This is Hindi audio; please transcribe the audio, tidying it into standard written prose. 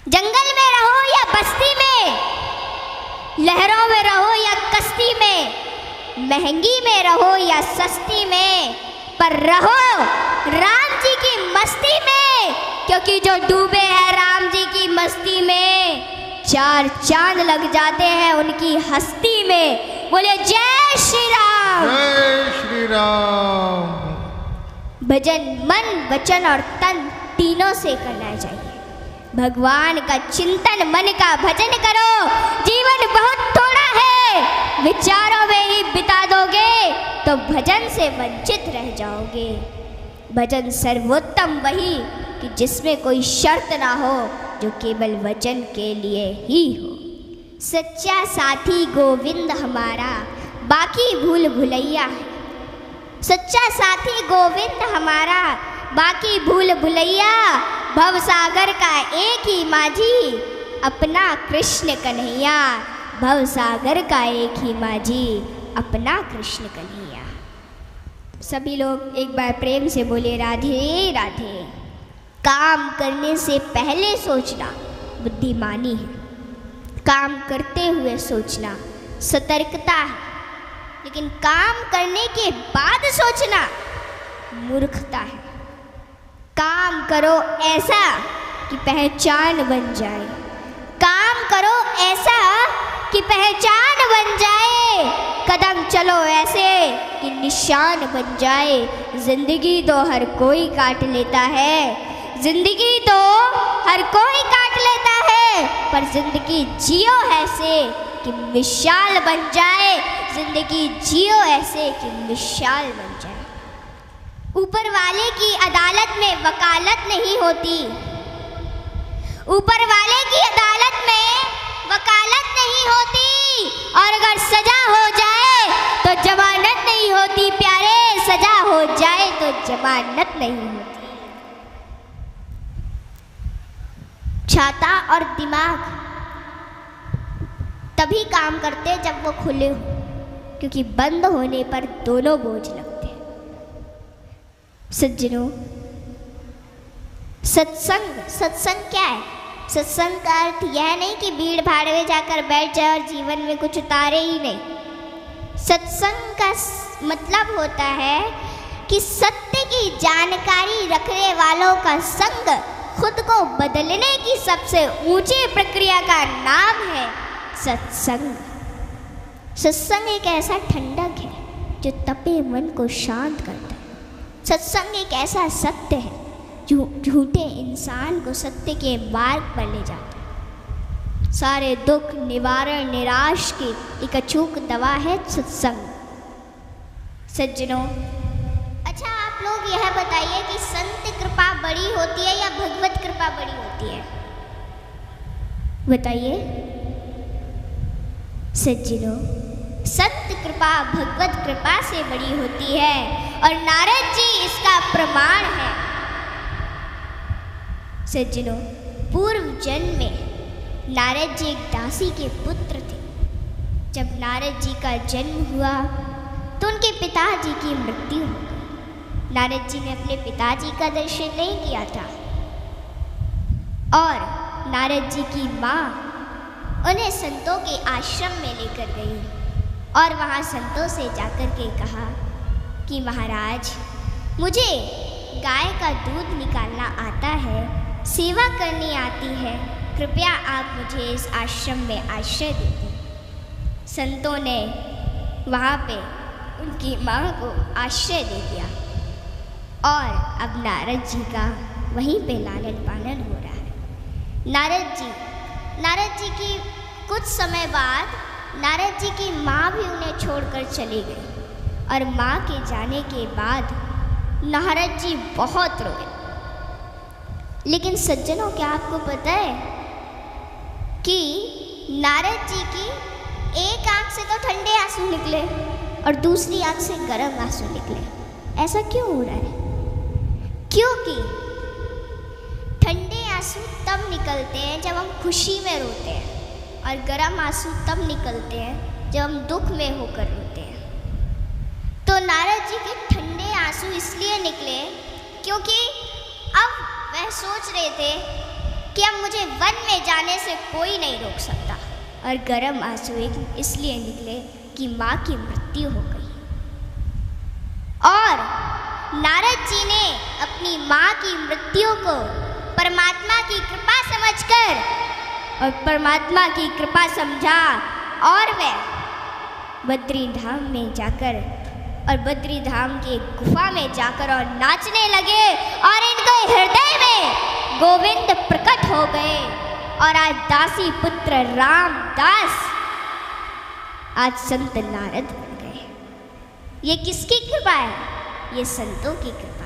जंगल में रहो या बस्ती में, लहरों में रहो या कश्ती में, महंगी में रहो या सस्ती में, पर रहो राम जी की मस्ती में, क्योंकि जो डूबे हैं राम जी की मस्ती में, चार चांद लग जाते हैं उनकी हस्ती में। बोले जय श्री राम। जय श्री राम। भजन मन वचन और तन तीनों से करना चाहिए। भगवान का चिंतन, मन का भजन करो। जीवन बहुत थोड़ा है, विचारों में ही बिता दोगे तो भजन से वंचित रह जाओगे। भजन सर्वोत्तम वही कि जिसमें कोई शर्त ना हो, जो केवल वचन के लिए ही हो। सच्चा साथी गोविंद हमारा, बाकी भूल भुलैया है। सच्चा साथी गोविंद हमारा, बाकी भूल भुलैया। भव सागर का एक ही माझी, अपना कृष्ण कन्हैया। भव सागर का एक ही माझी, अपना कृष्ण कन्हैया। सभी लोग एक बार प्रेम से बोले राधे राधे। काम करने से पहले सोचना बुद्धिमानी है, काम करते हुए सोचना सतर्कता है, लेकिन काम करने के बाद सोचना मूर्खता है। काम करो ऐसा कि पहचान बन जाए, काम करो ऐसा कि पहचान बन जाए। कदम चलो ऐसे कि निशान बन जाए। जिंदगी तो हर कोई काट लेता है, जिंदगी तो हर कोई काट लेता है, पर जिंदगी जियो ऐसे कि मिसाल बन जाए। जिंदगी जियो ऐसे कि मिसाल बन जाए। ऊपर वाले की अदालत में वकालत नहीं होती, ऊपर वाले की अदालत में वकालत नहीं होती। और अगर सजा हो जाए तो जमानत नहीं होती प्यारे, सजा हो जाए तो जमानत नहीं होती। छाता और दिमाग तभी काम करते जब वो खुले हो, क्योंकि बंद होने पर दोनों बोझ लगते हैं। सज्जनों, सत्संग क्या है? सत्संग का अर्थ यह नहीं कि भीड़ भाड़ में जाकर बैठ जाए और जीवन में कुछ उतारे ही नहीं। सत्संग का मतलब होता है कि सत्य की जानकारी रखने वालों का संग खुद को बदलने की सबसे ऊंची प्रक्रिया का नाम है सत्संग। सत्संग एक ऐसा ठंडक है जो तपे मन को शांत करता है। सत्संग एक ऐसा सत्य है जो झूठे इंसान को सत्य के मार्ग पर ले जाता है। सारे दुख निवारण निराश की एक अचूक दवा है सत्संग। सज्जनों, अच्छा आप लोग यह बताइए कि संत कृपा बड़ी होती है या भगवत कृपा बड़ी होती है? बताइए सज्जनों, संत कृपा भगवत कृपा से बड़ी होती है और नारद जी इसका प्रमाण है। सज्जनों, पूर्व जन्म में नारद जी एक दासी के पुत्र थे। जब नारद जी का जन्म हुआ तो उनके पिताजी की मृत्यु हो गई। नारद जी ने अपने पिताजी का दर्शन नहीं किया था और नारद जी की माँ उन्हें संतों के आश्रम में लेकर गई और वहाँ संतों से जाकर के कहा कि महाराज, मुझे गाय का दूध निकालना आता है, सेवा करनी आती है, कृपया आप मुझे इस आश्रम में आश्रय दीजिए। संतों ने वहाँ पे उनकी माँ को आश्रय दे दिया और अब नारद जी का वहीं पे लालन पालन हो रहा है। नारद जी की कुछ समय बाद नारद जी की माँ भी उन्हें छोड़कर चली गई और माँ के जाने के बाद नारद जी बहुत रोए। लेकिन सज्जनों, क्या आपको पता है कि नारद जी की एक आंख से तो ठंडे आंसू निकले और दूसरी आंख से गर्म आंसू निकले? ऐसा क्यों हो रहा है? क्योंकि ठंडे आंसू तब निकलते हैं जब हम खुशी में रोते हैं और गर्म आंसू तब निकलते हैं जब हम दुख में होकर रोते हैं। तो नारद जी के ठंडे आंसू इसलिए निकले क्योंकि अब वह सोच रहे थे कि अब मुझे वन में जाने से कोई नहीं रोक सकता, और गर्म आंसू इसलिए निकले कि माँ की मृत्यु हो गई। और नारद जी ने अपनी माँ की मृत्यु को परमात्मा की कृपा समझकर और परमात्मा की कृपा समझा और वे बद्री धाम में जाकर और बद्री धाम की गुफा में जाकर और नाचने लगे, और इनके हृदय में गोविंद प्रकट हो गए। और आज दासी पुत्र रामदास आज संत नारद बन गए। ये किसकी कृपा है? ये संतों की कृपा।